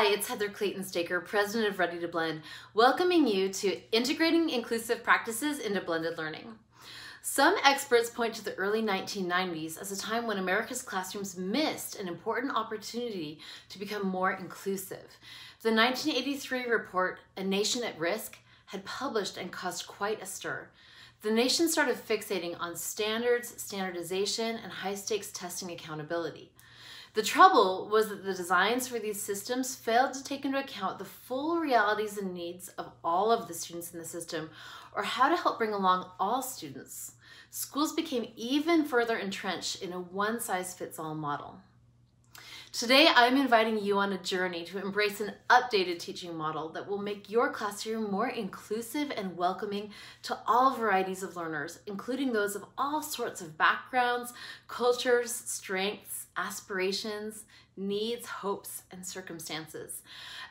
Hi, it's Heather Clayton-Staker, President of Ready to Blend, welcoming you to Integrating Inclusive Practices into Blended Learning. Some experts point to the early 1990s as a time when America's classrooms missed an important opportunity to become more inclusive. The 1983 report, A Nation at Risk, had published and caused quite a stir. The nation started fixating on standards, standardization, and high-stakes testing accountability. The trouble was that the designs for these systems failed to take into account the full realities and needs of all of the students in the system, or how to help bring along all students. Schools became even further entrenched in a one-size-fits-all model. Today, I'm inviting you on a journey to embrace an updated teaching model that will make your classroom more inclusive and welcoming to all varieties of learners, including those of all sorts of backgrounds, cultures, strengths, aspirations, needs, hopes, and circumstances.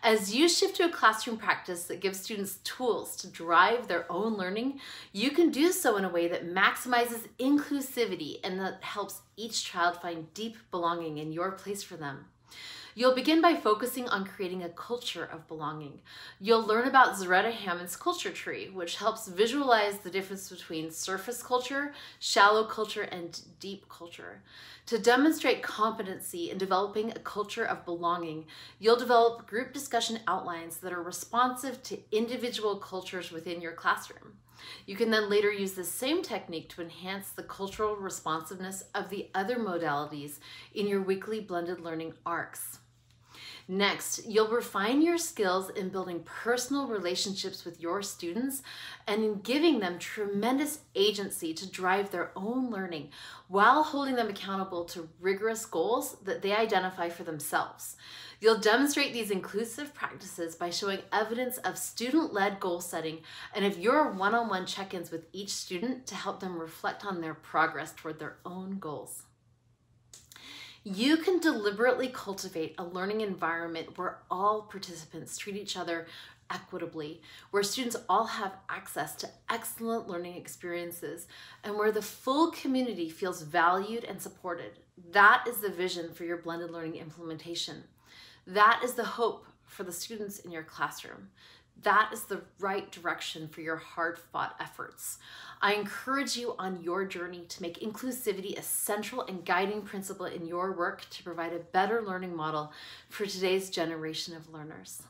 As you shift to a classroom practice that gives students tools to drive their own learning, you can do so in a way that maximizes inclusivity and that helps each child find deep belonging in your place for them. You'll begin by focusing on creating a culture of belonging. You'll learn about Zaretta Hammond's culture tree, which helps visualize the difference between surface culture, shallow culture, and deep culture. To demonstrate competency in developing a culture of belonging, you'll develop group discussion outlines that are responsive to individual cultures within your classroom. You can then later use the same technique to enhance the cultural responsiveness of the other modalities in your weekly blended learning arcs. Next, you'll refine your skills in building personal relationships with your students and in giving them tremendous agency to drive their own learning while holding them accountable to rigorous goals that they identify for themselves. You'll demonstrate these inclusive practices by showing evidence of student-led goal setting and of your one-on-one check-ins with each student to help them reflect on their progress toward their own goals. You can deliberately cultivate a learning environment where all participants treat each other equitably, where students all have access to excellent learning experiences, and where the full community feels valued and supported. That is the vision for your blended learning implementation. That is the hope for the students in your classroom. That is the right direction for your hard-fought efforts. I encourage you on your journey to make inclusivity a central and guiding principle in your work to provide a better learning model for today's generation of learners.